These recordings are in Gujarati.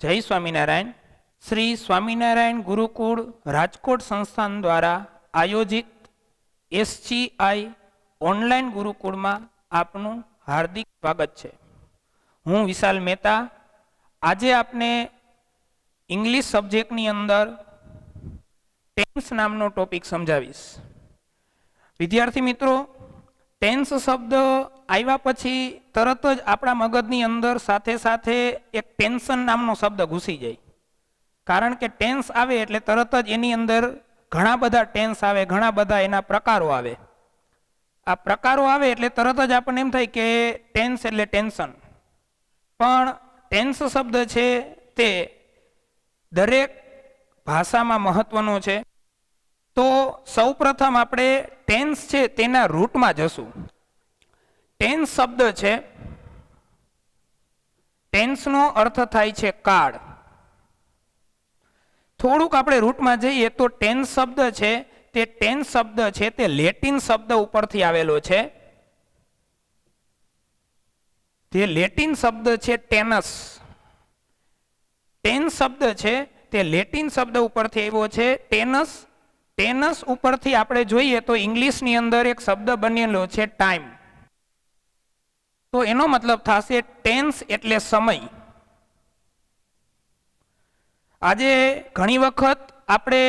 જય સ્વામિનારાયણ. શ્રી સ્વામિનારાયણ ગુરુકુળ રાજકોટ સંસ્થાન દ્વારા આયોજિત SGI ઓનલાઈન ગુરુકુળમાં આપનું હાર્દિક સ્વાગત છે. હું વિશાલ મહેતા. આજે આપને ઇંગ્લિશ સબ્જેક્ટની અંદર ટેન્સ નામનો ટોપિક સમજાવીશ. વિદ્યાર્થી મિત્રો, ટેન્સ શબ્દ આવ્યા પછી તરત જ આપણા મગજની અંદર સાથે સાથે એક ટેન્શન નામનો શબ્દ ઘૂસી જાય. કારણ કે ટેન્સ આવે એટલે તરત જ એની અંદર ઘણા બધા ટેન્સ આવે, ઘણા બધા એના પ્રકારો આવે. આ પ્રકારો આવે એટલે તરત જ આપણને એમ થાય કે ટેન્સ એટલે ટેન્શન. પણ ટેન્સ શબ્દ છે તે દરેક ભાષામાં મહત્વનો છે. તો સૌપ્રથમ આપણે ટેન્સ છે તેના રૂટમાં જશું. ટેન્સ શબ્દ છે, ટેન્સનો અર્થ થાય છે કાળ. થોડુંક આપણે રૂટમાં જઈએ તો ટેન્સ શબ્દ છે તે ટેન્સ શબ્દ છે તે લેટિન શબ્દ ઉપરથી આવેલો છે. તે લેટિન શબ્દ છે ટેનસ. ટેન્સ શબ્દ છે તે લેટિન શબ્દ ઉપરથી આવ્યો છે ટેનસ. ટેનસ ઉપરથી આપણે જોઈએ તો ઇંગ્લિશની અંદર એક શબ્દ બનેલો છે ટાઈમ. તો એનો મતલબ થશે ટેન્સ એટલે સમય. આજે ઘણી વખત આપણે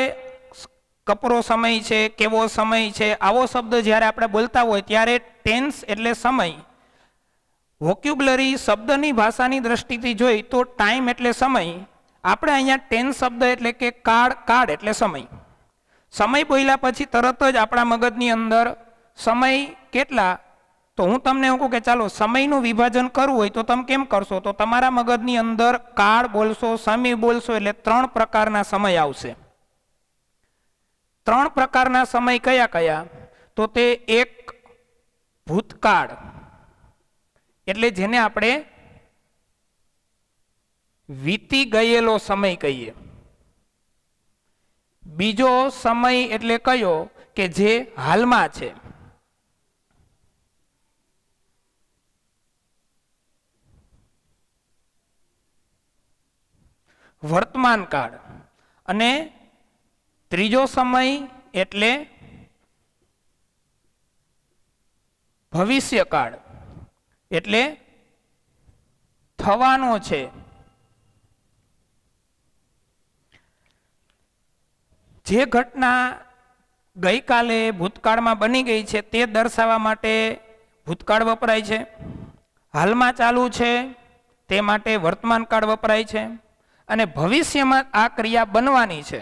કપરો સમય છે, કેવો સમય છે, આવો શબ્દ જ્યારે આપણે બોલતા હોય ત્યારે ટેન્સ એટલે સમય. વોક્યુબલરી શબ્દની ભાષાની દ્રષ્ટિથી જોઈ તો ટાઈમ એટલે સમય. આપણે અહીંયા ટેન્સ શબ્દ એટલે કે કાળ એટલે સમય. સમય બોલ્યા પછી તરત જ આપણા મગજની અંદર સમય કેટલા, તો હું તમને એવું કહું કે ચાલો સમયનું વિભાજન કરવું હોય તો તમે કેમ કરશો? તો તમારા મગજની અંદર કાળ બોલશો, સમય બોલશો એટલે 3 પ્રકારના સમય આવશે. 3 પ્રકારના સમય કયા કયા? તો તે એક ભૂતકાળ એટલે જેને આપણે વીતી ગયેલો સમય કહીએ. બીજો સમય એટલે કયો? કે જે હાલમાં છે. વર્તમાન કાળ. અને ત્રીજો સમય એટલે ભવિષ્યકાળ એટલે થવાનો છે. જે ઘટના ગઈકાલે ભૂતકાળમાં બની ગઈ છે તે દર્શાવવા માટે ભૂતકાળ વપરાય છે. હાલમાં ચાલુ છે તે માટે વર્તમાન કાળ વપરાય છે. અને ભવિષ્યમાં આ ક્રિયા બનવાની છે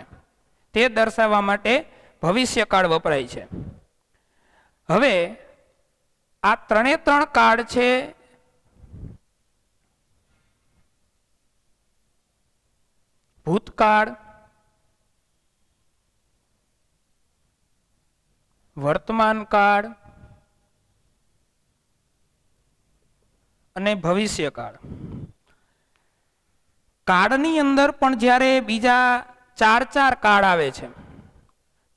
તે દર્શાવવા માટે ભવિષ્યકાળ વપરાય છે. હવે આ 3 કાળ છે ભૂતકાળ, વર્તમાન કાળ અને ભવિષ્યકાળ. કાળની અંદર પણ જ્યારે બીજા 4 કાળ આવે છે.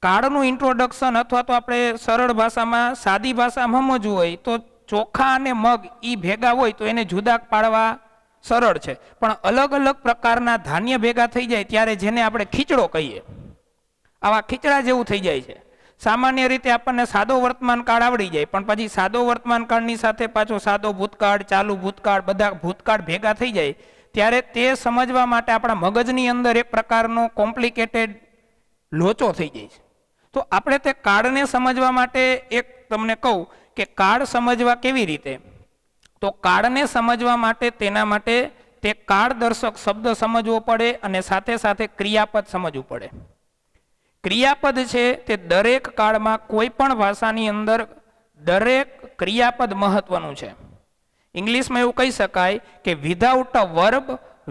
કાળનું ઇન્ટ્રોડક્શન અથવા તો આપણે સરળ ભાષામાં, સાદી ભાષામાં સમજવું હોય તો ચોખા અને મગ એ ભેગા હોય તો એને જુદા પાડવા સરળ છે. પણ અલગ અલગ પ્રકારના ધાન્ય ભેગા થઈ જાય ત્યારે જેને આપણે ખીચડો કહીએ, આવા ખીચડા જેવું થઈ જાય છે. સામાન્ય રીતે આપણને સાદો વર્તમાન કાળ આવડી જાય, પણ પછી સાદો વર્તમાન કાળની સાથે પાછો સાદો ભૂતકાળ, ચાલુ ભૂતકાળ, બધા ભૂતકાળ ભેગા થઈ જાય ત્યારે તે સમજવા માટે આપણા મગજની અંદર એક પ્રકારનો કોમ્પ્લિકેટેડ લોચો થઈ જાય છે. તો આપણે તે કાળને સમજવા માટે એક તમને કહું કે કાળ સમજવા કેવી રીતે? તો કાળને સમજવા માટે તેના માટે તે કાળદર્શક શબ્દ સમજવો પડે અને સાથે સાથે ક્રિયાપદ સમજવું પડે. ક્રિયાપદ છે તે દરેક કાળમાં કોઈ પણ ભાષાની અંદર દરેક ક્રિયાપદ મહત્વનું છે. ઇંગ્લિશમાં એવું કહી શકાય કે without a verb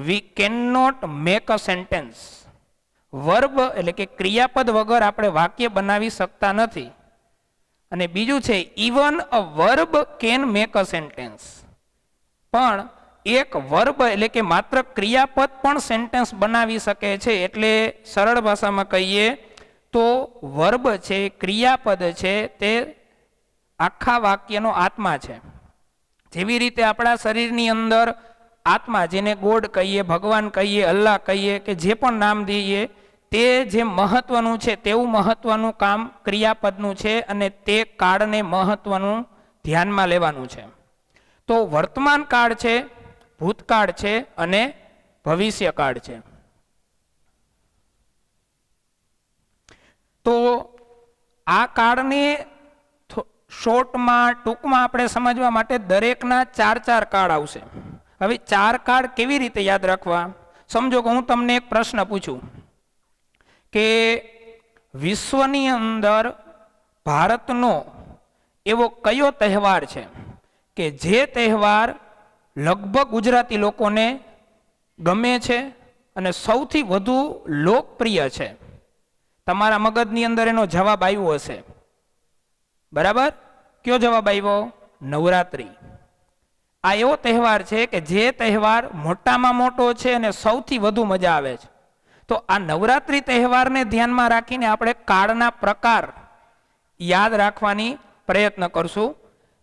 we can not make a sentence. Verb એટલે કે ક્રિયાપદ વગર આપણે વાક્ય બનાવી શકતા નથી. અને બીજું છે even a verb can make a sentence. પણ એક વર્બ એટલે કે માત્ર ક્રિયાપદ પણ સેન્ટેન્સ બનાવી શકે છે. એટલે સરળ ભાષામાં કહીએ તો વર્બ છે, ક્રિયાપદ છે, તે આખા વાક્યનો આત્મા છે. જેવી રીતે આપણા શરીરની અંદર આત્મા, જેને ગોડ કહીએ, ભગવાન કહીએ, અલ્લાહ કહીએ કે જે પણ નામ દઈએ, તે જે મહત્વનું છે તેવું મહત્વનું કામ ક્રિયાપદનું છે અને તે કાળને મહત્વનું ધ્યાનમાં લેવાનું છે. તો વર્તમાન કાળ છે, ભૂતકાળ છે અને ભવિષ્યકાળ છે. તો આ કાળને શોર્ટમાં, ટૂંકમાં આપણે સમજવા માટે દરેકના 4 કાળ આવશે. હવે 4 કાળ કેવી રીતે યાદ રાખવા? સમજો કે હું તમને એક પ્રશ્ન પૂછું કે વિશ્વની અંદર ભારતનો એવો કયો તહેવાર છે કે જે તહેવાર લગભગ ગુજરાતી લોકોને ગમે છે અને સૌથી વધુ લોકપ્રિય છે? તમારા મગજની અંદર એનો જવાબ આવ્યો હશે. બરાબર? કયો જવાબ આવ્યો? નવરાત્રિ. આ એવો તહેવાર છે કે જે તહેવાર મોટામાં મોટો છે અને સૌથી વધુ મજા આવે છે. તો આ નવરાત્રિ તહેવારને ધ્યાનમાં રાખીને આપણે કાળના પ્રકાર યાદ રાખવાની પ્રયત્ન કરશું.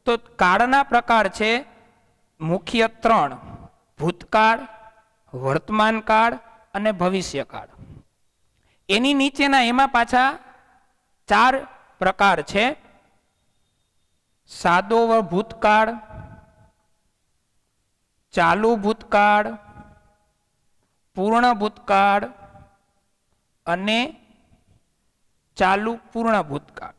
તો કાળના પ્રકાર છે મુખ્ય 3: ભૂતકાળ, વર્તમાન કાળ અને ભવિષ્યકાળ. એની નીચેના એમાં પાછા 4 પ્રકાર છે: સાદો ભૂતકાળ, ચાલુ ભૂતકાળ, પૂર્ણ ભૂતકાળ અને ચાલુ પૂર્ણ ભૂતકાળ.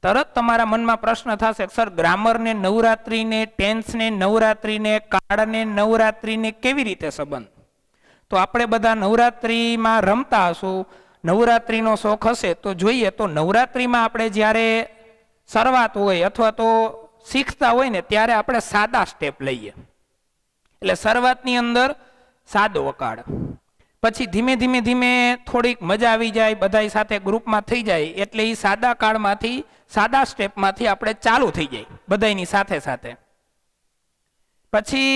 તરત તમારા મનમાં પ્રશ્ન થશે, સર ગ્રામરને નવરાત્રિને, ટેન્સને નવરાત્રિને, કાળને નવરાત્રિને કેવી રીતે સંબંધ? તો આપણે બધા નવરાત્રિમાં રમતા હશું, નવરાત્રિનો શોખ હશે તો જોઈએ. તો નવરાત્રિમાં આપણે જ્યારે શરૂઆત હોય અથવા તો શીખતા હોય ને ત્યારે આપણે સાદા સ્ટેપ લઈએ. એટલે શરૂઆતની અંદર સાદો કાળ, પછી ધીમે ધીમે ધીમે થોડીક મજા આવી જાય, બધા સાથે ગ્રુપમાં થઈ જાય એટલે એ સાદા કાળમાંથી, સાદા સ્ટેપમાંથી આપણે ચાલુ થઈ જાય બધાની સાથે સાથે. પછી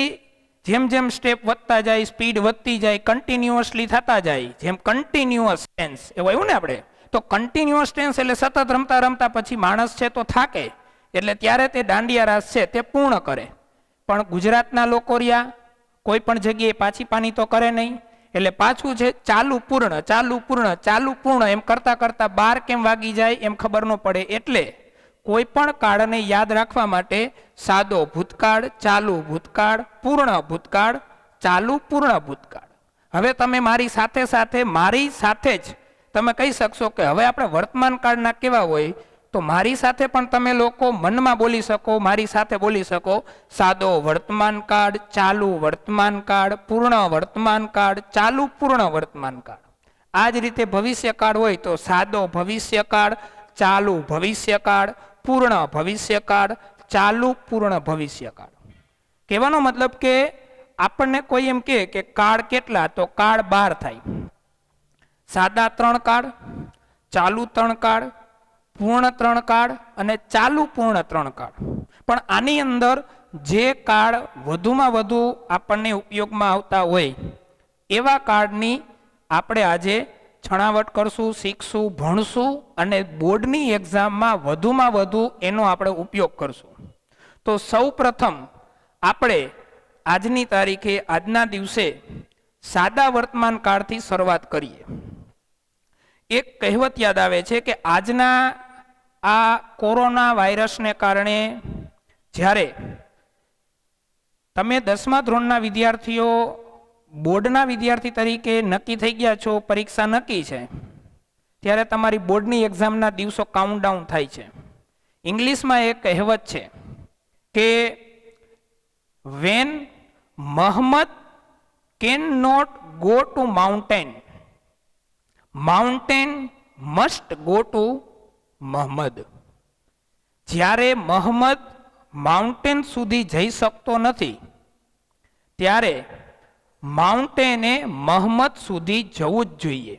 જેમ જેમ સ્ટેપ વધતા જાય, સ્પીડ વધતી જાય, કન્ટિન્યુઅસલી થતા જાય, જેમ કન્ટિન્યુઅસ ટેન્સ એવું ને આપણે, તો કન્ટિન્યુઅસ ટેન્સ એટલે સતત રમતા રમતા પછી માણસ છે તો થાકે, એટલે ત્યારે તે દાંડિયા રાસ છે તે પૂર્ણ કરે. પણ ગુજરાતના લોકો રહ્યા કોઈ પણ જગ્યાએ પાછી પાની તો કરે નહીં, એટલે પાછું છે ચાલુ પૂર્ણ, ચાલુ પૂર્ણ, ચાલુ પૂર્ણ એમ કરતા કરતા 12 કેમ વાગી જાય એમ ખબર ન પડે. એટલે કોઈ પણ કાળને યાદ રાખવા માટે સાદો ભૂતકાળ, ચાલુ ભૂતકાળ, પૂર્ણ ભૂતકાળ, ચાલુ પૂર્ણ ભૂતકાળ. હવે તમે મારી સાથે સાથે જ તમે કહી શકશો કે હવે આપણે વર્તમાન કાળના કેવા હોય, તો મારી સાથે પણ તમે લોકો મનમાં બોલી શકો, મારી સાથે બોલી શકો: સાદો વર્તમાન કાળ, ચાલુ વર્તમાન કાળ, પૂર્ણ વર્તમાન કાળ, ચાલુ પૂર્ણ વર્તમાન કાળ. આ જ રીતે ભવિષ્યકાળ હોય તો સાદો ભવિષ્યકાળ, ચાલુ ભવિષ્યકાળ, પૂર્ણ ભવિષ્યકાળ, ચાલુ પૂર્ણ ભવિષ્યકાળ. કહેવાનો મતલબ કે આપણને કોઈ એમ કહે કે કાળ કેટલા, તો કાળ 12 થાય. સાદા 3 કાળ, ચાલુ 3 કાળ, પૂર્ણ 3 કાળ અને ચાલુ પૂર્ણ 3 કાળ. પણ આની અંદર જે કાળ વધુમાં વધુ આપણને ઉપયોગમાં આવતા હોય એવા કાળની આપણે આજે છણાવટ કરશું, શીખશું, ભણશું અને બોર્ડની એક્ઝામમાં વધુમાં વધુ એનો આપણે ઉપયોગ કરશું. તો સૌ પ્રથમ આપણે આજની તારીખે, આજના દિવસે સાદા વર્તમાન કાળથી શરૂઆત કરીએ. એક કહેવત યાદ આવે છે કે આજના આ કોરોના વાયરસને કારણે જ્યારે તમે 10મા ધોરણના વિદ્યાર્થીઓ બોર્ડના વિદ્યાર્થી તરીકે નક્કી થઈ ગયા છો, પરીક્ષા નક્કી છે, ત્યારે તમારી બોર્ડની એક્ઝામના દિવસો કાઉન્ટડાઉન થાય છે. ઇંગ્લિશમાં એક કહેવત છે કે when Muhammad can not go to mountain, mountain must go to Muhammad. જ્યારે મહમ્મદ માઉન્ટેન સુધી જઈ શકતો નથી ત્યારે માઉન્ટેને મહમ્મદ સુધી જવું જ જોઈએ.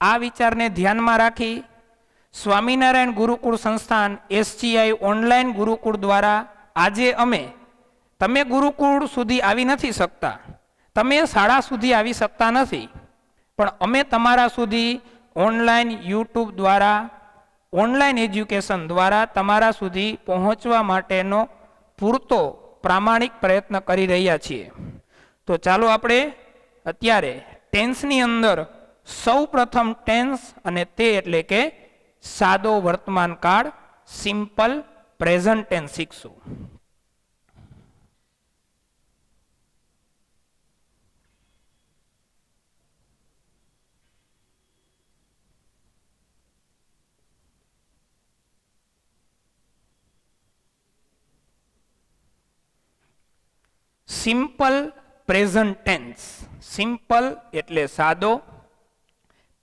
આ વિચારને ધ્યાનમાં રાખી સ્વામિનારાયણ ગુરુકુળ સંસ્થાન SGI ઓનલાઈન ગુરુકુળ દ્વારા આજે તમે ગુરુકુળ સુધી આવી નથી શકતા, તમે શાળા સુધી આવી શકતા નથી, પણ અમે તમારા સુધી ઓનલાઈન YouTube દ્વારા, ઓનલાઈન એજ્યુકેશન દ્વારા તમારા સુધી પહોંચવા માટેનો પૂરતો પ્રામાણિક પ્રયત્ન કરી રહ્યા છીએ. તો ચાલો આપણે અત્યારે ટેન્સની અંદર સૌ પ્રથમ ટેન્સ અને તે એટલે કે સાદો વર્તમાન કાળ સિમ્પલ પ્રેઝન્ટ ટેન્સ શીખશું. Simple present tense. સિમ્પલ એટલે સાદો,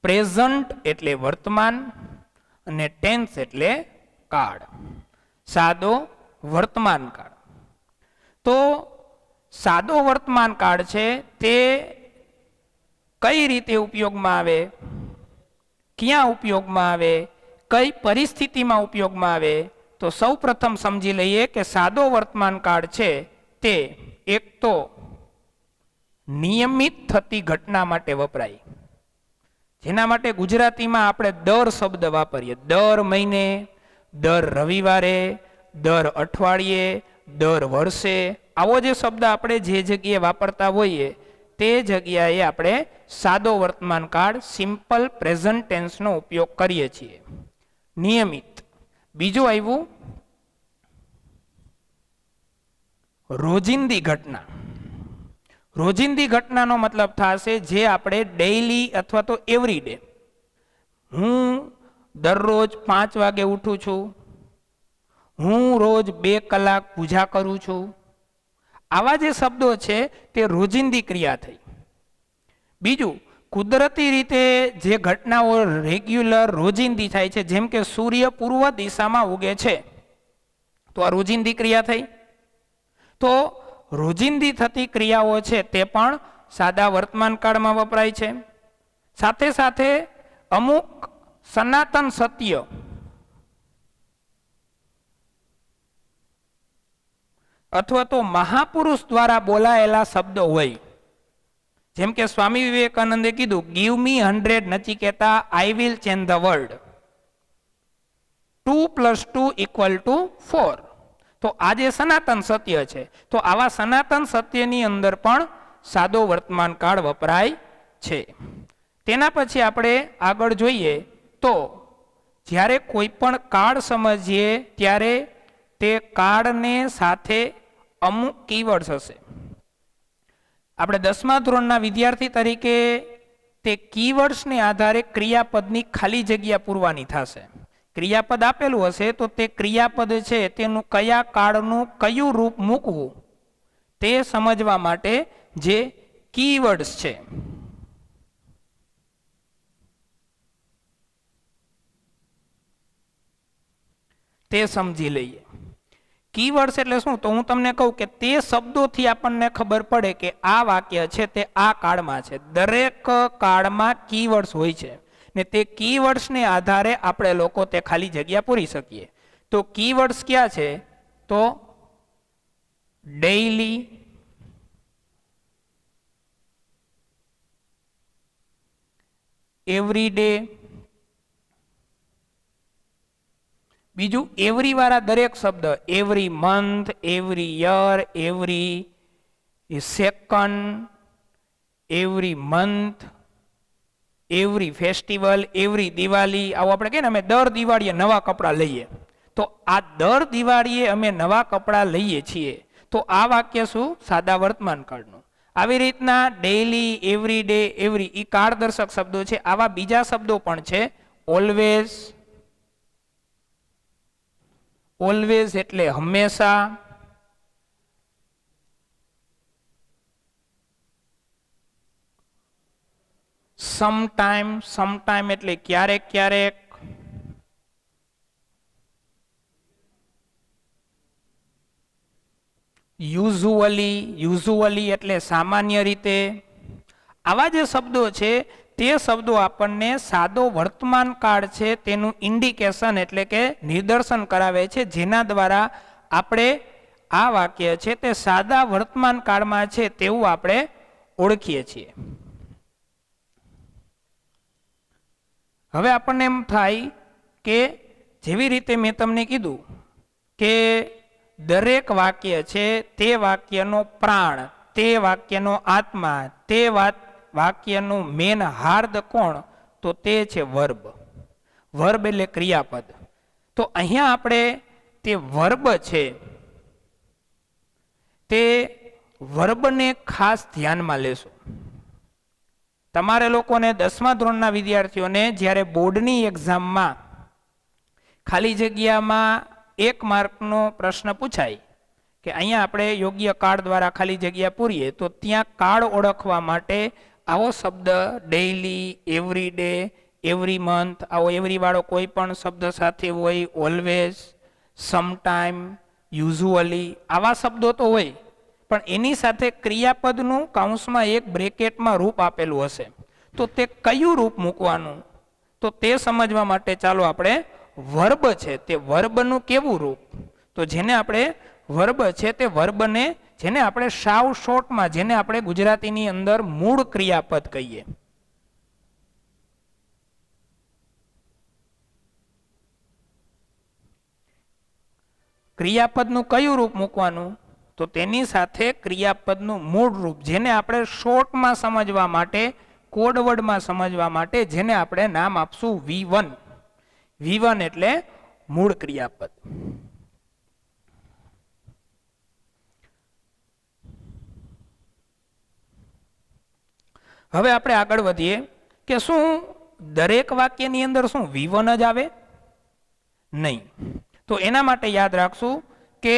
પ્રેઝન્ટ એટલે વર્તમાન અને ટેન્સ એટલે કાળ. સાદો વર્તમાન કાળ. તો સાદો વર્તમાન કાળ છે તે કઈ રીતે ઉપયોગમાં આવે, ક્યાં ઉપયોગમાં આવે, કઈ પરિસ્થિતિમાં ઉપયોગમાં આવે, તો સૌ પ્રથમ સમજી લઈએ કે સાદો વર્તમાન કાળ છે તે એક તો નિયમિત થતી ઘટના માટે વપરાય, જેના માટે ગુજરાતીમાં આપણે દર શબ્દ વાપરીએ. દર મહિને, દર રવિવારે, દર અઠવાડિયે, દર વર્ષે, આવો જે શબ્દ આપણે જે જગ્યાએ વાપરતા હોઈએ તે જગ્યાએ આપણે સાદો વર્તમાન કાળ સિમ્પલ પ્રેઝન્ટ ટેન્સનો ઉપયોગ કરીએ છીએ. નિયમિત. બીજું આવ્યું રોજિંદી ઘટના. રોજિંદી ઘટનાનો મતલબ થશે જે આપણે ડેઈલી અથવા તો એવરી ડે. હું દરરોજ 5 વાગે ઉઠું છું, હું રોજ 2 કલાક પૂજા કરું છું. આવા જે શબ્દો છે તે રોજિંદી ક્રિયા થઈ. બીજું કુદરતી રીતે જે ઘટનાઓ રેગ્યુલર રોજિંદી થાય છે, જેમ કે સૂર્ય પૂર્વ દિશામાં ઉગે છે, તો આ રોજિંદી ક્રિયા થઈ. તો રોજિંદી થતી ક્રિયાઓ છે તે પણ સાદા વર્તમાન કાળમાં વપરાય છે. સાથે સાથે અમુક સનાતન સત્ય અથવા તો મહાપુરુષ દ્વારા બોલાયેલા શબ્દો હોય, જેમ કે સ્વામી વિવેકાનંદે કીધું, give me 100 Nachiketa, I will change the world. 2 + 2 = 4. તો આ જે સનાતન સત્ય છે, તો આવા સનાતન સત્યની અંદર પણ સાદો વર્તમાન કાળ વપરાય છે. તેના પછી આપણે આગળ જોઈએ તો જ્યારે કોઈ પણ કાળ સમજીએ ત્યારે તે કાળને સાથે અમુક કીવર્ડ્સ હશે. આપણે 10મા ધોરણના વિદ્યાર્થી તરીકે તે કીવર્ડ્સને આધારે ક્રિયાપદની ખાલી જગ્યા પૂરવાની થશે. ક્રિયાપદ આપેલું હશે તો તે ક્રિયાપદ છે તેનું કયા કાળનું કયું રૂપ મૂકવું તે સમજવા માટે જે કીવર્ડ્સ છે તે સમજી લઈએ. કીવર્ડ્સ એટલે શું? તો હું તમને કહું કે તે શબ્દોથી આપણને ખબર પડે કે આ વાક્ય છે તે આ કાળમાં છે. દરેક કાળમાં કીવર્ડ્સ હોય છે ને તે કીવર્ડ્સને આધારે આપણે લોકો તે ખાલી જગ્યા પૂરી શકીએ. તો કીવર્ડ્સ ક્યાં છે? તો ડેઈલી, એવરી ડે. બીજું એવરી વાળા દરેક શબ્દ, every month, every year, every second, every month, every festival, every Diwali. આવું આપણે કહીએ ને, અમે દર દિવાળીએ નવા કપડાં લઈએ, તો આ દર દિવાળીએ અમે નવા કપડાં લઈએ છીએ, તો આ વાક્ય શું? સાદા વર્તમાન કાળનું. આવી રીતના ડેઈલી, એવરી ડે, એવરી એ કાળદર્શક શબ્દો છે. આવા બીજા શબ્દો પણ છે. ઓલવેઝ. ઓલવેઝ એટલે હંમેશા. સમટાઈમ. સમટાઈમ એટલે ક્યારેક ક્યારેક. યુઝુઅલી. યુઝુઅલી એટલે સામાન્ય રીતે. આવા જે શબ્દો છે તે શબ્દો આપણને સાદો વર્તમાન કાળ છે તેનું ઇન્ડિકેશન એટલે કે નિદર્શન કરાવે છે, જેના દ્વારા આપણે આ વાક્ય છે તે સાદા વર્તમાન કાળમાં છે તેવું આપણે ઓળખીએ છીએ. હવે આપણને એમ થાય કે જેવી રીતે મેં તમને કીધું કે દરેક વાક્ય છે તે વાક્યનો પ્રાણ તે વાક્યનો આત્મા, તે વાક્યનું મેન હાર્દ કોણ? તો તે છે વર્બ. વર્બ એટલે ક્રિયાપદ. તો અહીંયા આપણે તે વર્બ છે તે વર્બને ખાસ ધ્યાનમાં લેશું. તમારે લોકોને 10મા ધોરણના વિદ્યાર્થીઓને જ્યારે બોર્ડની એક્ઝામમાં ખાલી જગ્યામાં 1 માર્કનો પ્રશ્ન પૂછાય કે અહીંયા આપણે યોગ્ય કાળ દ્વારા ખાલી જગ્યા પૂરીએ, તો ત્યાં કાળ ઓળખવા માટે આવો શબ્દ daily, every day, every month, આવો એવરી વાળો કોઈ પણ શબ્દ સાથે હોય, ઓલવેઝ, સમટાઈમ, યુઝ્યુઅલી, આવા શબ્દો તો હોય, પણ એની સાથે ક્રિયાપદનું કૌંસમાં એક બ્રેકેટમાં રૂપ આપેલું હશે. તો તે કયું રૂપ મૂકવાનું? તો તે સમજવા માટે ચાલો આપણે વર્બ છે તે વર્બનું કેવું રૂપ? તો જેને આપણે વર્બ છે તે વર્બને, જેને આપણે સાવ શોર્ટમાં, જેને આપણે ગુજરાતીની અંદર મૂળ ક્રિયાપદ કહીએ. ક્રિયાપદનું કયું રૂપ મૂકવાનું? તો તેની સાથે ક્રિયાપદનું મૂળ રૂપ, જેને આપણે શોર્ટમાં સમજવા માટે, કોડવર્ડમાં સમજવા માટે, જેને આપણે નામ આપશું V1. V1 એટલે મૂળ ક્રિયાપદ. હવે આપણે આગળ વધીએ કે શું દરેક વાક્યની અંદર શું V1 જ આવે? નહીં. તો એના માટે યાદ રાખશું કે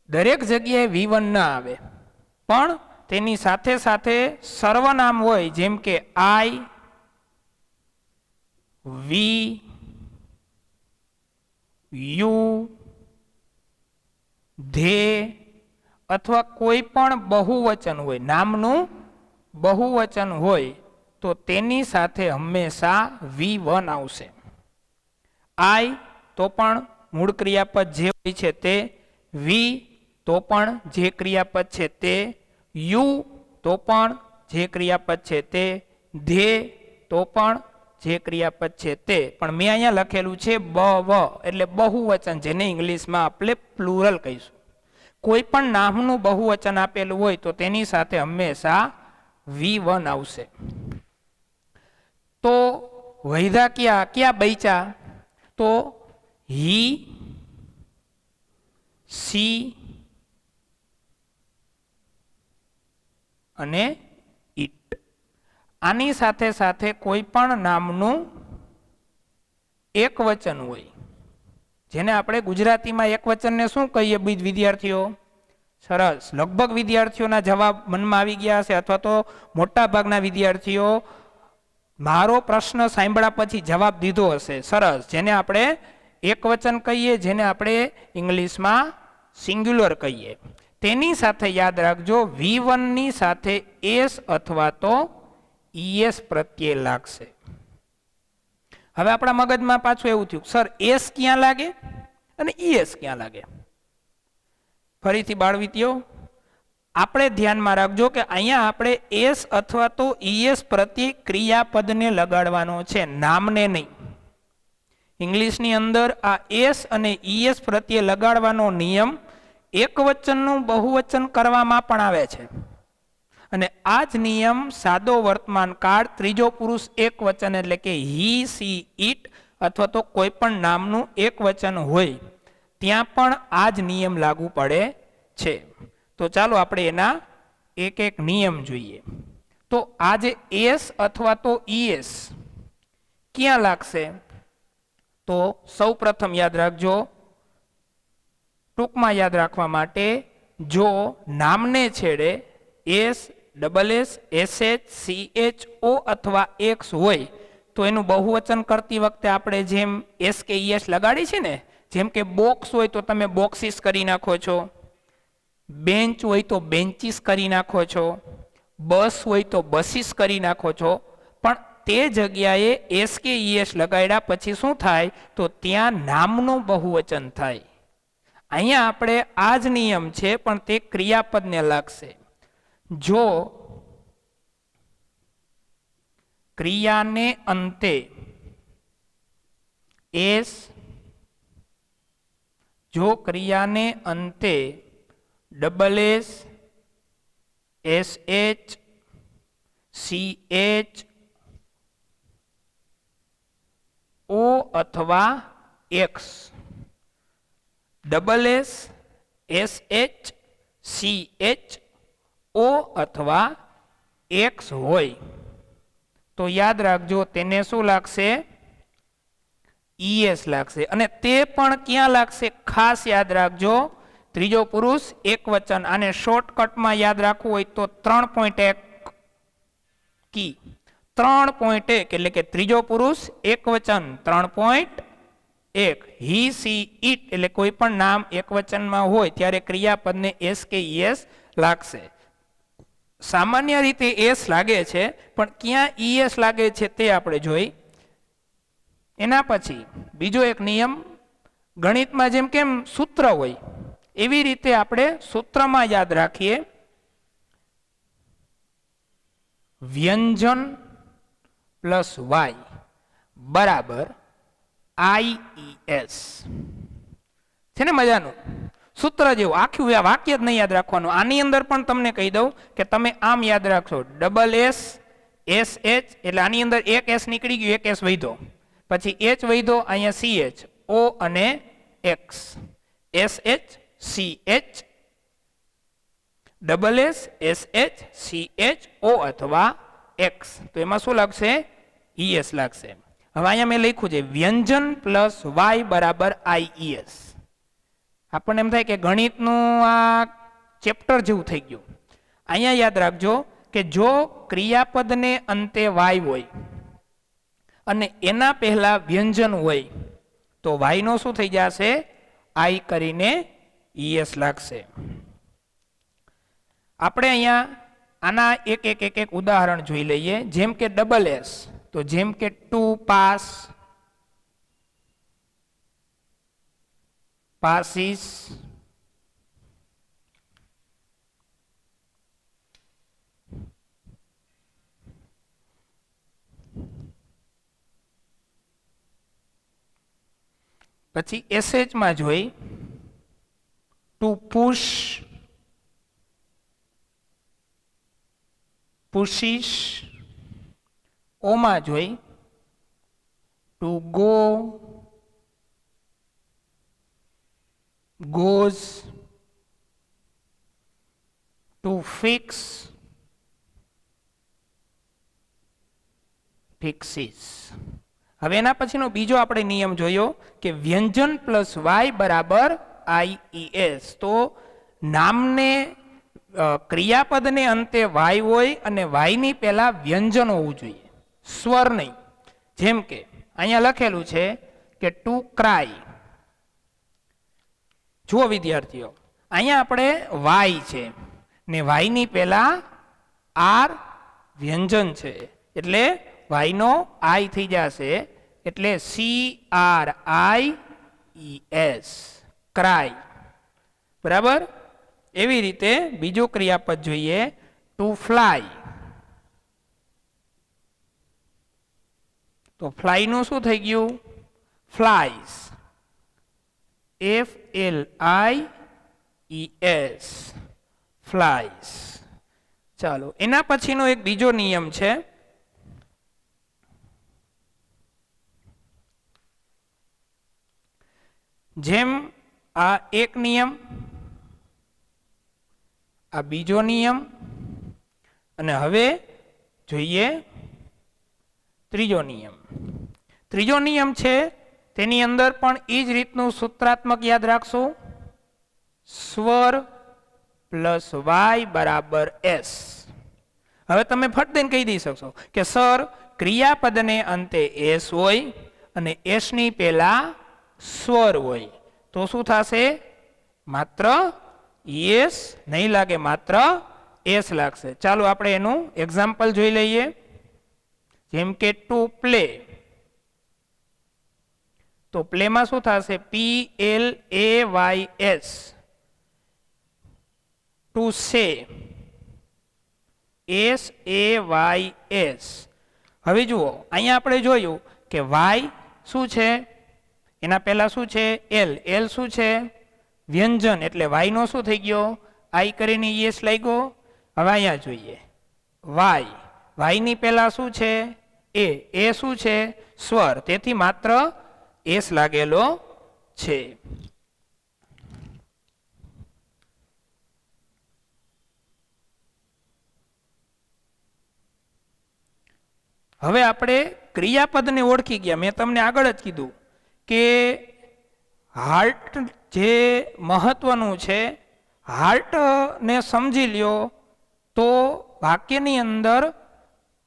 દરેક જગ્યાએ V1 ના આવે, પણ તેની સાથે સાથે સર્વનામ હોય, જેમ કે આઈ, વી, યુ, ધે, અથવા કોઈ પણ બહુવચન હોય, નામનું બહુવચન હોય, તો તેની સાથે હંમેશા V1 આવશે. આઈ તો પણ મૂળ ક્રિયાપદ જે હોય છે તે, વી તો પણ જે ક્રિયાપદ છે તે, યુ તો પણ જે ક્રિયાપદ છે તે, ધે તો પણ જે ક્રિયાપદ છે તે. પણ મેં અહીંયા લખેલું છે બ-વ એટલે બહુવચન, જેને ઇંગ્લિશમાં આપણે પ્લુરલ કહીશું. કોઈ પણ નામનું બહુવચન આપેલું હોય તો તેની સાથે હંમેશા V1 આવશે. તો વૈધા ક્યાં બૈચા? તો હી, સી અને ઇટ. આની સાથે સાથે કોઈ પણ નામનું એક વચન હોય, જેને આપણે ગુજરાતીમાં એક વચનને શું કહીએ વિદ્યાર્થીઓ? સરસ, લગભગ વિદ્યાર્થીઓના જવાબ મનમાં આવી ગયા હશે, અથવા તો મોટા ભાગના વિદ્યાર્થીઓ મારો પ્રશ્ન સાંભળ્યા પછી જવાબ દીધો હશે. સરસ, જેને આપણે એક વચન કહીએ, જેને આપણે ઇંગ્લિશમાં સિંગ્યુલર કહીએ. તેની સાથે યાદ રાખજો V1 ની સાથે એસ અથવા તો ઈએસ પ્રત્યય લાગશે. હવે આપણા મગજમાં પાછું એવું થયું, સર એસ ક્યાં લાગે અને ઈએસ ક્યાં લાગે? ફરીથી બાળવિત્યો આપણે ધ્યાનમાં રાખજો કે અહીંયા આપણે એસ અથવા તો ઈએસ પ્રત્યે ક્રિયાપદને લગાડવાનો છે, નામને નહીં. ઇંગ્લિશની અંદર આ એસ અને ઈએસ પ્રત્યે લગાડવાનો નિયમ એકવચનનું બહુવચન કરવામાં પણ આવે છે. અને આ જ નિયમ સાદો વર્તમાન કાળ, ત્રીજો પુરુષ એક વચન એટલે કે હી, સી, ઇટ અથવા તો કોઈ પણ નામનું એક વચન હોય ત્યાં પણ આ જ નિયમ લાગુ પડે છે. તો ચાલો આપણે એના એક એક નિયમ જોઈએ. તો આ જે એસ અથવા તો ઈએસ ક્યાં લાગશે? તો સૌ પ્રથમ યાદ રાખજો, ટૂંકમાં યાદ રાખવા માટે, જો નામને છેડે S, double S, SH, CHO અથવા એક્સ હોય તો એનું બહુવચન કરતી વખતે આપણે જેમ એસ કે ઈએસ લગાડી છે ને, જેમ કે બોક્સ હોય તો તમે બોક્સીસ કરી નાખો છો, બેન્ચ હોય તો બેન્ચીસ કરી નાખો છો, બસ હોય તો બસીસ કરી નાખો છો. પણ તે જગ્યાએ એસ કે ઈએસ લગાડ્યા પછી શું થાય? તો ત્યાં નામનું બહુવચન થાય. અહીંયા આપણે આ જ નિયમ છે, પણ તે ક્રિયાપદને લાગશે. જો ક્રિયાને અંતે એસ, જો ક્રિયાને અંતે double S, SH CH O અથવા X, double S SH CH O અથવા X હોય તો યાદ રાખજો તેને શું લાગશે? ES લાગશે. અને તે પણ ક્યાં લાગશે? ખાસ યાદ રાખજો, ત્રીજો પુરુષ એક વચન. આને શોર્ટકટમાં યાદ રાખવું હોય તો 3.1 કી, 3.1 એટલે કે ત્રીજો પુરુષ એક વચન 3.1. હી સી ઇટ એટલે કોઈ પણ નામ એક વચનમાં હોય ત્યારે ક્રિયાપદને એસ કે ઈએસ લાગશે. સામાન્ય રીતે એસ લાગે છે, પણ ક્યાં ઈએસ લાગે છે તે આપણે જોઈ. એના પછી બીજો એક નિયમ, ગણિતમાં જેમ કેમ સૂત્ર હોય એવી રીતે આપણે સૂત્રમાં યાદ રાખીએ. વ્યંજન પ્લસ વાય બરાબર IES છે ને? મજાનું સૂત્ર જેવું આખું વાક્ય જ નહીં યાદ રાખવાનું. આની અંદર પણ તમને કહી દઉં કે તમે આમ યાદ રાખશો, ડબલ S SH એટલે આની અંદર એક S નીકળી ગયું, એક S વધ્યો, પછી H વધ્યો, અહીંયા CH O અને X, SH CH double S SH CH O અથવા X, તો એમાં શું લાગશે? ES લાગશે. હવે અહીંયા મેં લખ્યું છે વ્યંજન પ્લસ વાય બરાબર IES. આપણને એમ થાય કે ગણિતનું આ ચેપ્ટર જેવું થઈ ગયું. અહીંયા યાદ રાખજો કે જો ક્રિયાપદને અંતે વાય હોય અને એના પહેલા વ્યંજન હોય તો વાય નો શું થઈ જશે? I કરીને ES લાગશે. આપણે અહીંયા આના એક ઉદાહરણ જોઈ લઈએ. જેમ કે ડબલ S, તો જેમ કે ટુ પાસ, પાસીસ, પછી SH માં જોઈ ટુ પુશ, પુશીશ, ઓમાં જોઈ to go, goes, to fix, fixes. હવે એના પછીનો બીજો આપણે નિયમ જોયો કે વ્યંજન પ્લસ વાય બરાબર IES. તો નામને ક્રિયાપદને અંતે વાય હોય અને વાયની પહેલા વ્યંજન હોવું જોઈએ, સ્વર નહીં. જેમ કે અહીંયા લખેલું છે કે ટુ ક્રાય. જુઓ વિદ્યાર્થીઓ, અહીંયા આપણે વાય છે ને વાયની પહેલા આર વ્યંજન છે એટલે વાયનો આઈ થઈ જશે, એટલે CRIES, ક્રાય. બરાબર? એવી રીતે બીજું ક્રિયાપદ જોઈએ ટુ ફ્લાય. તો ફ્લાય નું શું થઈ ગયું? Flies, FLIES, flies. ચાલો, એના પછીનો એક બીજો નિયમ છે. જેમ આ એક નિયમ, આ બીજો નિયમ, અને હવે જોઈએ ત્રીજો નિયમ. ત્રીજો નિયમ છે તેની અંદર પણ એ જ રીતનું સૂત્રાત્મક યાદ રાખશું. સ્વર પ્લસ વાય બરાબર S. હવે તમે ફટ દઈને કહી દઈ શકશો કે સર ક્રિયાપદને અંતે S હોય અને S ની પહેલા સ્વર હોય તો શું થશે? માત્ર ES નહીં લાગે, માત્ર S લાગશે. ચાલો આપણે એનું એક્ઝામ્પલ જોઈ લઈએ. જેમ કે ટુ પ્લે, તો પ્લેમાં શું થશે? PLAYS. To say, SAYS. હવે જુઓ, અહીંયા આપણે જોયું કે વાય શું છે? એના પહેલા શું છે? L. L શું છે? વ્યંજન, એટલે વાય નો શું થઈ ગયો? I કરીને ES લાગ્યો. હવે અહીંયા જોઈએ વાય, વાયની પહેલા શું છે? એ શું છે? સ્વર, તેથી માત્ર એસ લાગેલો છે. હવે આપણે ક્રિયાપદને ઓળખી ગયા. મેં તમને આગળ જ કીધું કે હાર્ટ જે મહત્વનું છે, હાર્ટને સમજી લ્યો તો વાક્યની અંદર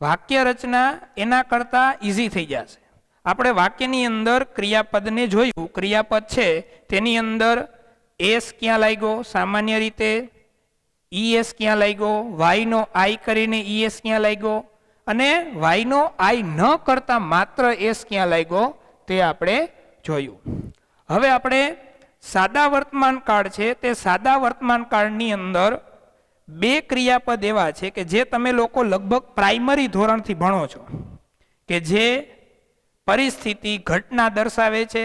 વાક્ય રચના એના કરતાં ઈઝી થઈ જશે. આપણે વાક્યની અંદર ક્રિયાપદને જોયું, ક્રિયાપદ છે તેની અંદર એસ ક્યાં લાગ્યો? સામાન્ય રીતે ઈએસ ક્યાં લાગ્યો? વાયનો આઈ કરીને ઈએસ ક્યાં લાગ્યો? અને વાયનો આઈ ન કરતા માત્ર એસ ક્યાં લાગ્યો તે આપણે જોયું. હવે આપણે સાદા વર્તમાન કાળ છે તે સાદા વર્તમાન કાળની અંદર બે ક્રિયાપદ એવા છે કે જે તમે લોકો લગભગ પ્રાઇમરી ધોરણથી ભણો છો, કે જે પરિસ્થિતિ ઘટના દર્શાવે છે.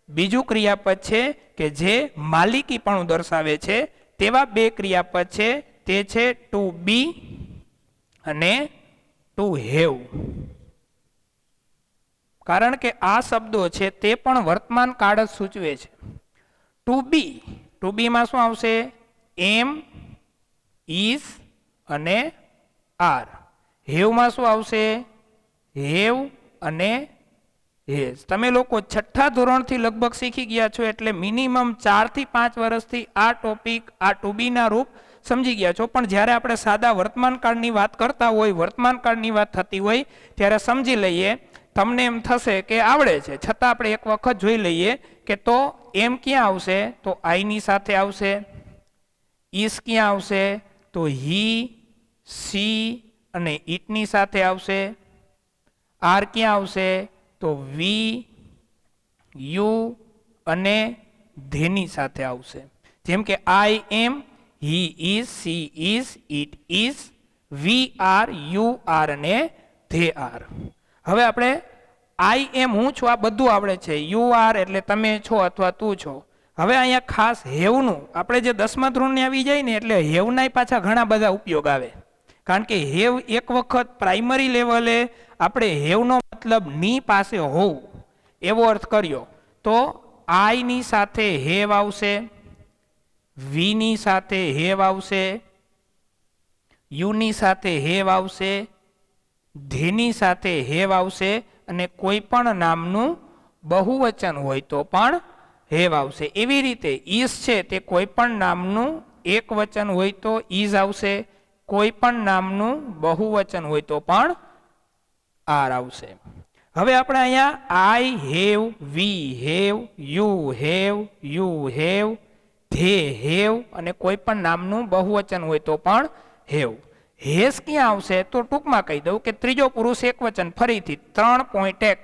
બીજું ક્રિયાપદ છે કે જે માલિકીપણું દર્શાવે છે. તેવા બે ક્રિયાપદ છે, તે છે ટુ બી અને ટુ હેવ. કારણ કે આ શબ્દો છે તે પણ વર્તમાન કાળ જ સૂચવે છે. ટુ બીમાં શું આવશે? એમ, ઇઝ અને આર. હેવમાં શું આવશે? હેવ અને હેઝ. તમે લોકો છઠ્ઠા ધોરણથી લગભગ શીખી ગયા છો, એટલે મિનિમમ 4 થી 5 વર્ષથી આ ટોપિક, આ ટુ બીના રૂપ સમજી ગયા છો. પણ જ્યારે આપણે સાદા વર્તમાન કાળની વાત કરતા હોય, વર્તમાન કાળની વાત થતી હોય, ત્યારે સમજી લઈએ, તમને એમ થશે કે આવડે છે, છતાં આપણે એક વખત જોઈ લઈએ કે તો એમ ક્યાં આવશે? તો આઈની સાથે આવશે. ઇસ ક્યાં આવશે? તો હી, સી અને ઇટની સાથે આવશે. આર ક્યાં આવશે? તો વી, યુ અને ધેની સાથે આવશે. જેમ કે I am, he is, she is, it is, we are, you are અને ધે આર. હવે આપણે આઈ એમ હું છું, આ બધું આવડે છે. યુ આર એટલે તમે છો અથવા તું છો. હવે અહીંયા ખાસ હેવનું, આપણે જે 10મા ધોરણને આવી જાય ને એટલે હેવના પાછા ઘણા બધા ઉપયોગ આવે. કારણ કે હેવ એક વખત પ્રાઇમરી લેવલે આપણે હેવનો મતલબ ની પાસે હોવું એવો અર્થ કર્યો, તો આઈની સાથે હેવ આવશે, વીની સાથે હેવ આવશે, યુની સાથે હેવ આવશે, ધેની સાથે હેવ આવશે, અને કોઈ પણ નામનું બહુવચન હોય તો પણ હેવ આવશે. એવી રીતે ઈસ છે તે કોઈ પણ નામનું એક વચન હોય તો ઈઝ આવશે, કોઈ પણ નામનું બહુવચન હોય તો પણ આર આવશે. હવે આપણે અહીંયા I have, we have, you have, you have, they have અને કોઈ પણ નામનું બહુવચન હોય તો પણ હેવ. હેસ ક્યાં આવશે? તો ટૂંકમાં કહી દઉં કે ત્રીજો પુરુષ એક વચન, ફરીથી 3.1,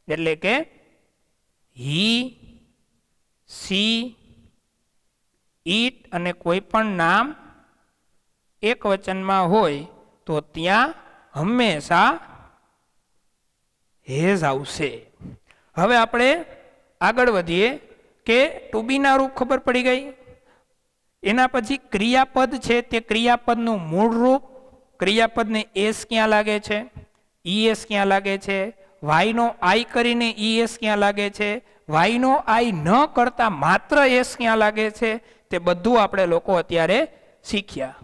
એટલે કે હી, સી, ઈટ અને કોઈ પણ નામ એક વચનમાં હોય તો ત્યાં હંમેશા હેઝ આવશે. હવે આપણે આગળ વધીએ કે ટુ બીના રૂપ ખબર પડી ગઈ. એના પછી ક્રિયાપદ છે તે ક્રિયાપદનું મૂળ રૂપ. ક્રિયાપદને એસ ક્યાં લાગે છે? ઈએસ ક્યાં લાગે છે? વાયનો આઈ કરીને ઈએસ ક્યાં લાગે છે? વાયનો આઈ ન કરતા માત્ર એસ ક્યાં લાગે છે? તે બધું આપણે લોકો અત્યારે શીખ્યા.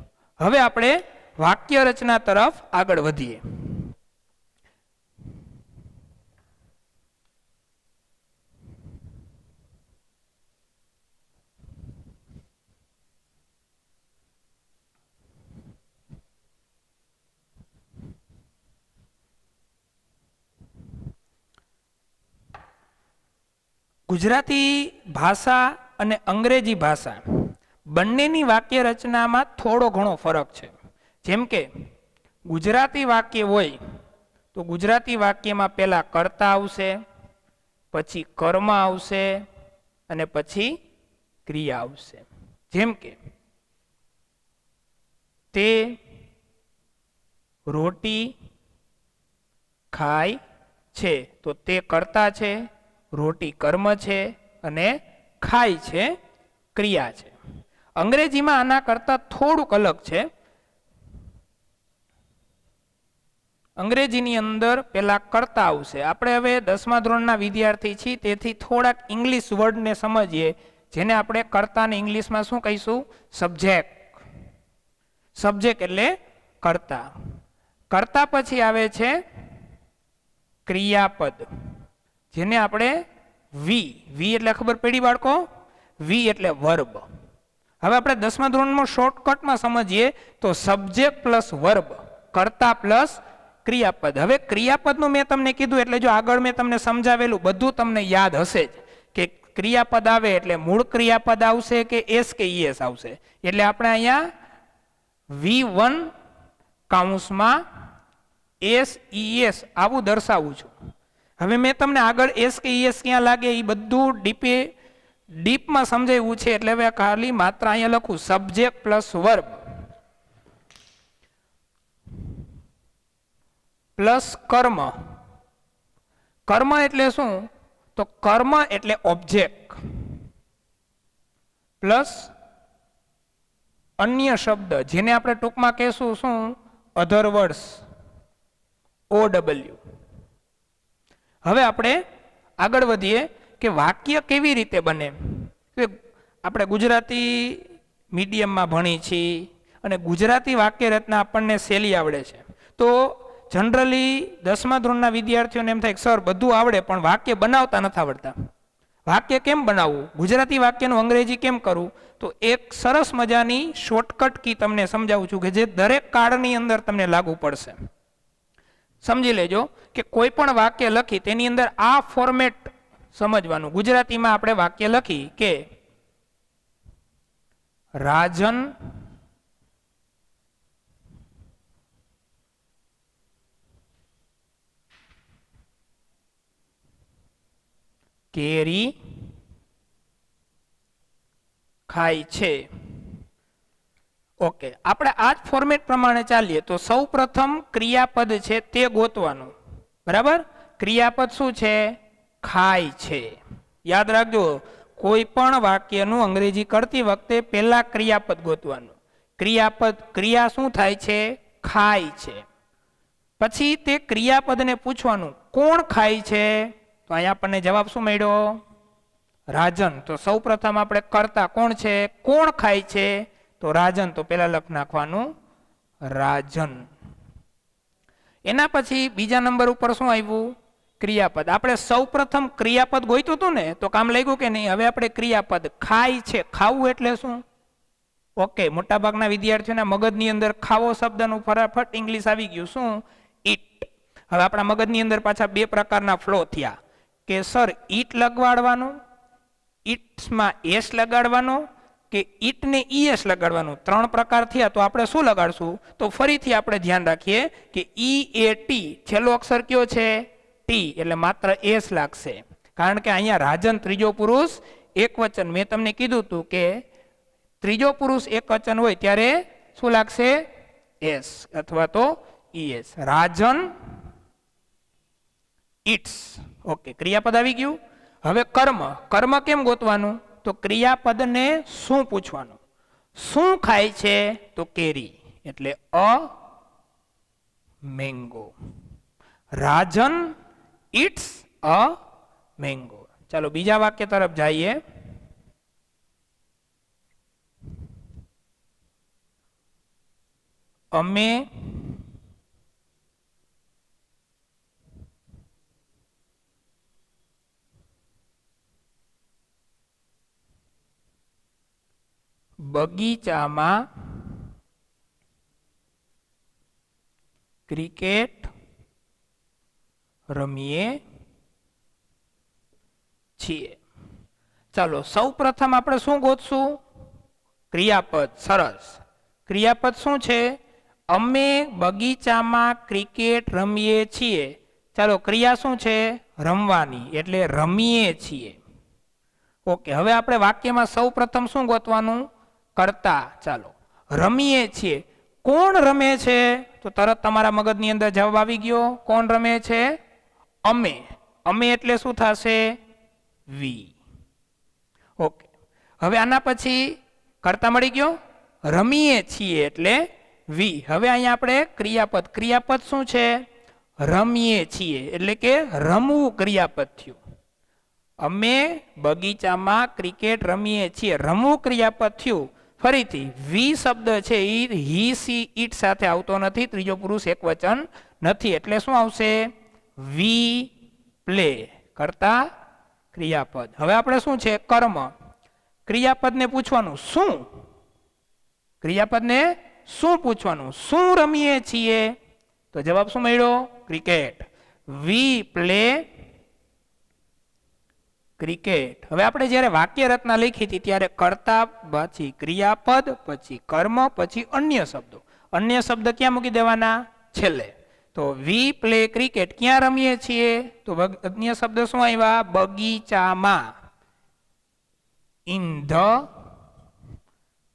હવે આપણે વાક્ય રચના તરફ આગળ વધીએ. ગુજરાતી ભાષા અને અંગ્રેજી ભાષા બંનેની વાક્ય રચનામાં થોડો ઘણો ફરક છે. જેમ કે ગુજરાતી વાક્ય હોય તો ગુજરાતી વાક્યમાં પહેલા કર્તા આવશે, પછી કર્મ આવશે અને પછી ક્રિયા આવશે. જેમ કે તે રોટી ખાય છે તો તે કર્તા છે, રોટી કર્મ છે અને ખાય છે ક્રિયા છે. અંગ્રેજીમાં આના કરતાં થોડુંક અલગ છે. અંગ્રેજીની અંદર પેલા કર્તા આવશે. આપણે હવે 10મા ધોરણના વિદ્યાર્થી છીએ, તેથી થોડાક ઇંગ્લિશ વર્ડને સમજીએ, જેને આપણે કર્તાને ઇંગ્લિશમાં શું કહીશું? સબ્જેક્ટ. સબ્જેક્ટ એટલે કર્તા. કર્તા પછી આવે છે ક્રિયાપદ, જેને આપણે વી એટલે ખબર પડી બાળકો? વી એટલે વર્બ. હવે આપણે 10મા ધોરણમાં શોર્ટકટમાં સમજીએ તો સબ્જેક્ટ પ્લસ વર્બ, કર્તા પ્લસ ક્રિયાપદ. હવે ક્રિયાપદનું મેં તમને કીધું એટલે જો આગળ મેં તમને સમજાવેલું બધું તમને યાદ હશે જ કે ક્રિયાપદ આવે એટલે મૂળ ક્રિયાપદ આવશે કે એસ કે ઈએસ આવશે. એટલે આપણે અહીંયા V1 કૌંસમાં એસ ઈએસ આવું દર્શાવું છું. હવે મેં તમને આગળ એસ કે ઈએસ ક્યાં લાગે એ બધું ડીપમાં સમજાવ્યું છે, એટલે હવે ખાલી માત્ર અહીંયા લખું સબ્જેક્ટ પ્લસ વર્બ પ્લસ કર્મ. કર્મ એટલે શું? તો કર્મ એટલે ઓબ્જેક્ટ પ્લસ અન્ય શબ્દ, જેને આપણે ટૂંકમાં કહેશું શું? અધર વર્ડ્સ, OW. હવે આપણે આગળ વધીએ કે વાક્ય કેવી રીતે બને. આપણે ગુજરાતી મીડિયમમાં ભણી છીએ અને ગુજરાતી વાક્ય રચના આપણને સહેલી આવડે છે. તો જનરલી 10મા ધોરણના વિદ્યાર્થીઓને એમ થાય કે સર બધું આવડે પણ વાક્ય બનાવતા નથી આવડતા. વાક્ય કેમ બનાવવું, ગુજરાતી વાક્યનું અંગ્રેજી કેમ કરવું? તો એક સરસ મજાની શોર્ટકટ કી તમને સમજાવું છું કે જે દરેક કાળની અંદર તમને લાગુ પડશે. સમજી લેજો કે કોઈ પણ વાક્ય લખી તેની અંદર આ ફોર્મેટ સમજવાનું. ગુજરાતીમાં આપણે વાક્ય લખી કે રાજન કેરી ખાય છે. ઓકે, આપણે આ જ ફોર્મેટ પ્રમાણે ચાલીએ તો સૌ પ્રથમ ક્રિયાપદ છે તે ગોતવાનું. બરાબર? ક્રિયાપદ શું છે? ખાય છે. યાદ રાખજો, કોઈ પણ વાક્યનું અંગ્રેજી કરતી વખતે પહેલા ક્રિયાપદ ગોતવાનું. ક્રિયાપદ ક્રિયા શું થાય છે? ખાય છે. પછી તે ક્રિયાપદને પૂછવાનું કોણ ખાય છે? તો અહીંયા આપણને જવાબ શું મળ્યો? રાજન. તો સૌ પ્રથમ આપણે કરતા કોણ છે? કોણ ખાય છે? તો રાજન. તો પેલા લખ નાખવાનું રાજન. એના પછી બીજા નંબર ઉપર શું આવ્યું? ક્રિયાપદ. આપણે સૌ પ્રથમ ક્રિયાપદ ગોઈતું હતું ને, તો કામ લાગ્યું કે નહીં? હવે આપણે ક્રિયાપદ ખાય છે. ખાવું એટલે શું? ઓકે, મોટાભાગના વિદ્યાર્થીઓના મગજની અંદર ખાવો શબ્દનું ફટાફટ ઇંગ્લિશ આવી ગયું. શું? ઈટ. હવે આપણા મગજની અંદર પાછા બે પ્રકારના ફ્લો થયા કે સર ઈટ લગાડવાનું, ઈટ્સમાં એસ લગાડવાનો કે ઈટ ને ઈએસ લગાડવાનું. ત્રણ પ્રકાર થયા. તો આપણે શું લગાડશું? તો ફરીથી આપણે ધ્યાન રાખીએ કે EAT છેલ્લો અક્ષર કયો છે? ટી. એટલે માત્ર એસ લાગશે, કારણ કે અહીંયા રાજન ત્રીજો પુરુષ એક વચન. મેં તમને કીધું હતું કે ત્રીજો પુરુષ એક વચન હોય ત્યારે શું લાગશે? એસ અથવા તો ઈએસ. Rajan it's. ઓકે, ક્રિયાપદ આવી ગયું. હવે કર્મ. કર્મ કેમ ગોતવાનું? તો ક્રિયાપદને શું પૂછવાનું? શું ખાય છે? તો કેરી. એટલે a mango. Rajan it's a mango. ચાલો બીજા વાક્ય તરફ જઈએ. અમે બગીચામાં ક્રિકેટ રમીએ છીએ. ચાલો સૌ પ્રથમ આપણે શું ગોતશું? ક્રિયાપદ. સરસ. ક્રિયાપદ શું છે? અમે બગીચામાં ક્રિકેટ રમીએ છીએ. ચાલો ક્રિયા શું છે? રમવાની. એટલે રમીએ છીએ. ઓકે, હવે આપણે વાક્યમાં સૌ પ્રથમ શું ગોતવાનું? કરતા. ચાલો રમીએ છીએ. કોણ રમે છે? તો તરત તમારા મગજની અંદર જવાબ આવી ગયો. કોણ રમે છે? અમે. અમે એટલે શું થશે? વી. ઓકે, હવે આના પછી કરતા મળી ગયો. રમીએ છીએ એટલે વી. હવે અહીંયા આપણે ક્રિયાપદ. ક્રિયાપદ શું છે? રમીએ છીએ એટલે કે રમવું ક્રિયાપદ થયું. અમે બગીચામાં ક્રિકેટ રમીએ છીએ, રમવું ક્રિયાપદ થયું. ફરીથી વી શબ્દ છે એ હી સી ઈટ સાથે આવતો નથી, ત્રીજો પુરુષ એકવચન નથી, એટલે શું આવશે? વી પ્લે, કરતા ક્રિયાપદ. હવે આપણે શું છે? કર્મ. ક્રિયાપદને પૂછવાનું શું, ક્રિયાપદને શું પૂછવાનું? શું રમીએ છીએ? તો જવાબ શું મળ્યો? ક્રિકેટ. We play cricket. હવે આપણે જ્યારે વાક્ય રચના લખી હતી ત્યારે કર્તા, પછી ક્રિયાપદ, પછી કર્મ, પછી અન્ય શબ્દો. અન્ય શબ્દ ક્યાં મૂકી દેવાના? છેલ્લે. તો વી પ્લે ક્રિકેટ, ક્યાં રમીએ છીએ? તો અન્ય શબ્દ શું આવ્યા? બગીચામાં, ઇન ધ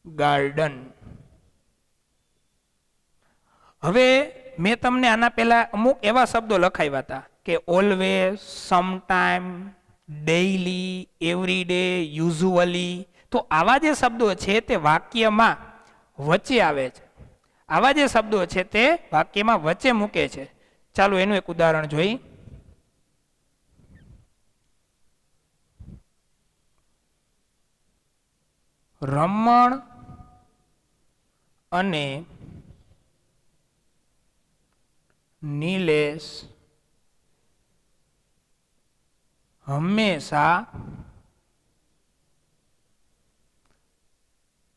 ગાર્ડન. હવે મેં તમને આના પહેલા અમુક એવા શબ્દો લખાવ્યા હતા કે always, sometime, daily, every day, usually. તો આવા જે શબ્દો છે તે વાક્યમાં વચ્ચે આવે છે, આવા જે શબ્દો છે તે વાક્યમાં વચ્ચે મૂકે છે. ચાલો એનું એક ઉદાહરણ જોઈ. રમણ અને નિલેશ હંમેશા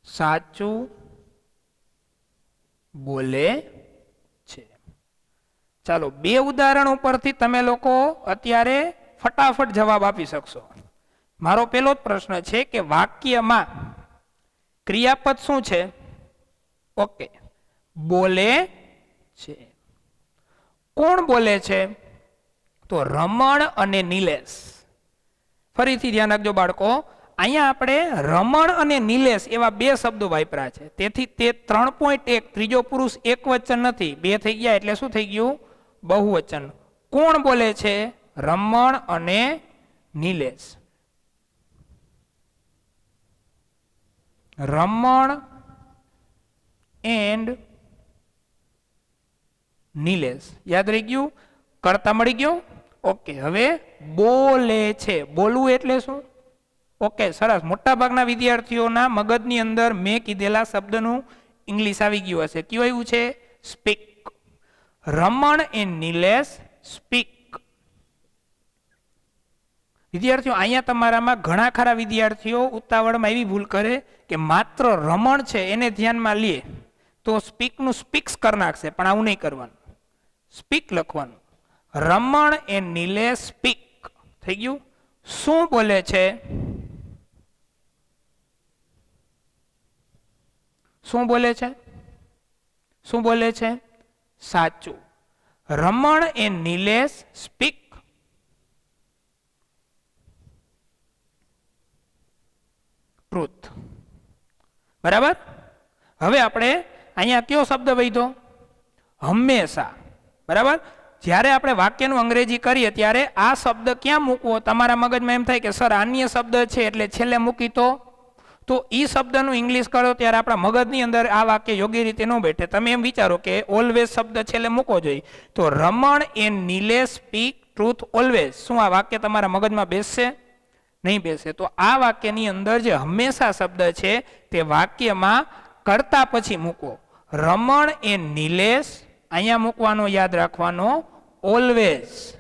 સાચું બોલે છે. ચાલો બે ઉદાહરણ ઉપરથી તમે લોકો અત્યારે ફટાફટ જવાબ આપી શકશો. મારો પહેલો જ પ્રશ્ન છે કે વાક્યમાં ક્રિયાપદ શું છે? ઓકે, બોલે છે. કોણ બોલે છે? તો રમણ અને નિલેશ. ફરીથી ધ્યાન રાખજો બાળકો, અહીંયા આપણે રમણ અને નિલેશ એવા બે શબ્દો વાપર્યા છે, તેથી તે 3.1 ત્રીજો પુરુષ એકવચન નથી, બે થઈ ગયા એટલે શું થઈ ગયું? બહુવચન. કોણ બોલે છે? રમણ અને નિલેશ. રમણ એન્ડ નિલેશ. યાદ રહી ગયું? કરતા મળી ગયો? ઓકે. હવે બોલે છે, બોલવું એટલે શું? ઓકે, સરસ. મોટા ભાગના વિદ્યાર્થીઓના મગજની અંદર મેં કીધેલા શબ્દનું ઇંગ્લિશ આવી ગયું હશે. કયું આવ્યું છે? Speak. Raman and Nilesh speak. વિદ્યાર્થીઓ, અહીંયા તમારામાં ઘણા ખરા વિદ્યાર્થીઓ ઉતાવળમાં એવી ભૂલ કરે કે માત્ર રમણ છે એને ધ્યાનમાં લે તો સ્પીકનું સ્પીક્સ કરી નાખશે, પણ આવું નહીં કરવાનું. સ્પીક લખવાનું. રમણ એન્ડ નિલેશ સ્પીક. થઈ ગયું? શું બોલે છે? શું બોલે છે? શું બોલે છે? સાચું. રમણ એન્ડ નિલેશ સ્પીક ટ્રુથ. બરાબર? હવે આપણે અહીંયા કયો શબ્દ વધ્યો? હંમેશા. બરાબર? જ્યારે આપણે વાક્યનું અંગ્રેજી કરીએ ત્યારે આ શબ્દ ક્યાં મૂકવો? તમારા મગજમાં એમ થાય કે સર અન્ય શબ્દ છે એટલે છેલ્લે મૂકી તો ઈ શબ્દનું ઇંગ્લિશ કરો ત્યારે આપણા મગજની અંદર આ વાક્ય યોગ્ય રીતે ન બેઠે. તમે એમ વિચારો કે ઓલવેઝ શબ્દ છેલ્લે મૂકવો જોઈએ. તો Raman and Nilesh speak truth always. શું આ વાક્ય તમારા મગજમાં બેસશે? નહીં બેસે. તો આ વાક્યની અંદર જે હંમેશા શબ્દ છે તે વાક્યમાં કરતા પછી મૂકો. રમણ એન્ડ નિલેશ અહીંયા મૂકવાનો, યાદ રાખવાનો ઓલવેઝ.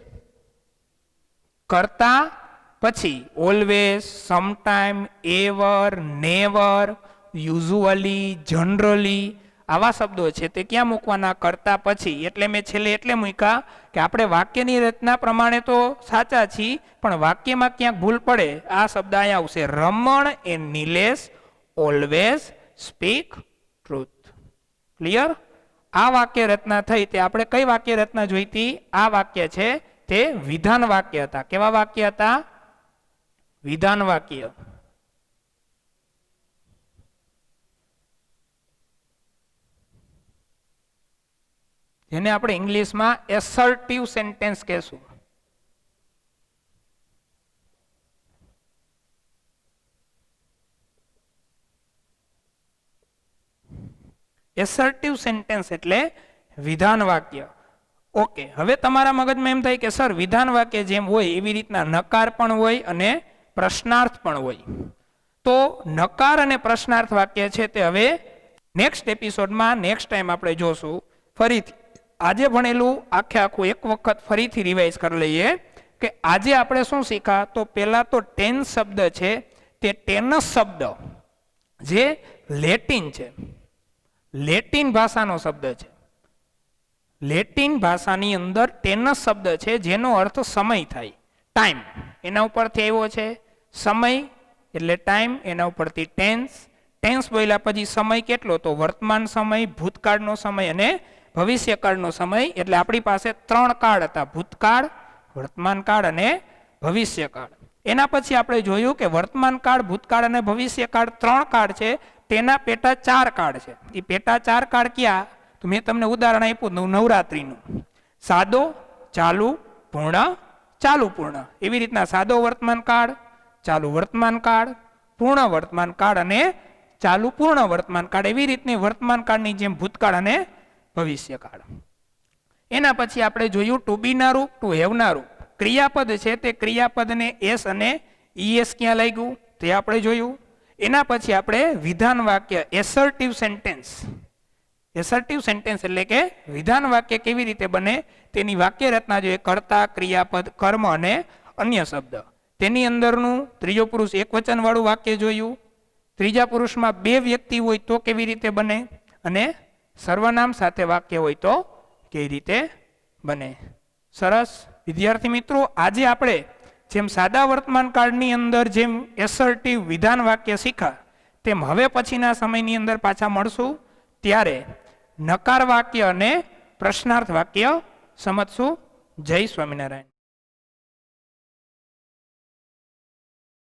કરતા પછી always, sometime, ever, never, usually, generally આવા શબ્દો છે તે ક્યાં મૂકવાના? કરતા પછી. એટલે મેં છેલ્લે એટલે મૂક્યા કે આપણે વાક્યની રચના પ્રમાણે તો સાચા છીએ, પણ વાક્યમાં ક્યાંક ભૂલ પડે આ શબ્દ અહીંયા આવશે. Raman and Nilesh always speak truth. Clear? આ વાક્ય રચના થઈ તે આપણે કઈ વાક્ય રચના જોઈતી? આ વાક્ય છે તે વિધાન વાક્ય હતા. કેવા વાક્ય હતા? વિધાન વાક્ય. જેને આપણે ઇંગ્લિશમાં એસર્ટિવ સેન્ટેન્સ કહેશું. એસર્ટિવ સેન્ટેન્સ એટલે વિધાન વાક્ય. ઓકે, હવે તમારા મગજમાં એમ થાય કે સર વિધાન વાક્ય જેમ હોય એવી રીતના નકાર પણ હોય અને પ્રશ્નાર્થ પણ હોય. તો નકાર અને પ્રશ્નાર્થ વાક્ય છે તે હવે નેક્સ્ટ એપિસોડમાં નેક્સ્ટ ટાઈમ આપણે જોશું. ફરીથી આજે ભણેલું આખું એક વખત ફરીથી રિવાઇઝ કરી લઈએ કે આજે આપણે શું શીખ્યા. તો પહેલા તો ટેન્સ શબ્દ છે તે ટેનસ શબ્દ જે લેટિન છે, લેટિન ભાષાનો શબ્દ છે. લેટિન ભાષાની અંદર ટેનસ શબ્દ છે જેનો અર્થ સમય થાય, ટાઈમ. એના ઉપરથી આવ્યો છે સમય એટલે ટાઈમ, એના ઉપરથી ટેન્સ. ટેન્સ બોલ્યા પછી સમય કેટલો, તો વર્તમાન સમય, ભૂતકાળનો સમય અને ભવિષ્યકાળનો સમય. એટલે આપણી પાસે 3 કાળ હતા, ભૂતકાળ, વર્તમાન કાળ અને ભવિષ્યકાળ. એના પછી આપણે જોયું કે વર્તમાન કાળ, ભૂતકાળ અને ભવિષ્યકાળ 3 કાળ છે, તેના પેટા 4 કાળ છે. એ પેટા 4 કાળ ક્યાં, તો મેં તમને ઉદાહરણ આપ્યું નવરાત્રિનું. સાદો, ચાલુ, પૂર્ણ, ચાલુ પૂર્ણ. એવી રીતના સાદો વર્તમાન કાળ, ચાલુ વર્તમાન કાળ, પૂર્ણ વર્તમાન કાળ અને ચાલુ પૂર્ણ વર્તમાન કાળ. એવી રીતની વર્તમાન કાળની જેમ ભૂતકાળ અને ભવિષ્યકાળ. એના પછી આપણે જોયું ટુ બી ના રૂપ, ટુ હેવ ના રૂપ. ક્રિયાપદ છે તે ક્રિયાપદને એસ અને ઈએસ ક્યાં લાગ્યું તે આપણે જોયું. એના પછી આપણે વિધાન વાક્ય એસર્ટિવ સેન્ટેન્સ. એસર્ટિવ સેન્ટેન્સ એટલે કે વિધાન વાક્ય કેવી રીતે બને તેની વાક્ય રચના જોઈએ. કર્તા, ક્રિયાપદ, કર્મ અને અન્ય શબ્દ. તેની અંદરનું ત્રીજો પુરુષ એકવચન વાળું વાક્ય જોયું. ત્રીજા પુરુષમાં 2 વ્યક્તિ હોય તો કેવી રીતે બને, અને સર્વનામ સાથે વાક્ય હોય તો કેવી રીતે બને. સરસ વિદ્યાર્થી મિત્રો, આજે આપણે જેમ સાદા વર્તમાન કાળની અંદર જેમ એસર્ટિવ વિધાન વાક્ય શીખા, તેમ હવે પછીના સમયની અંદર પાછા મળશું ત્યારે નકાર વાક્ય અને પ્રશ્નાર્થ વાક્ય સમજશું. જય સ્વામિનારાયણ.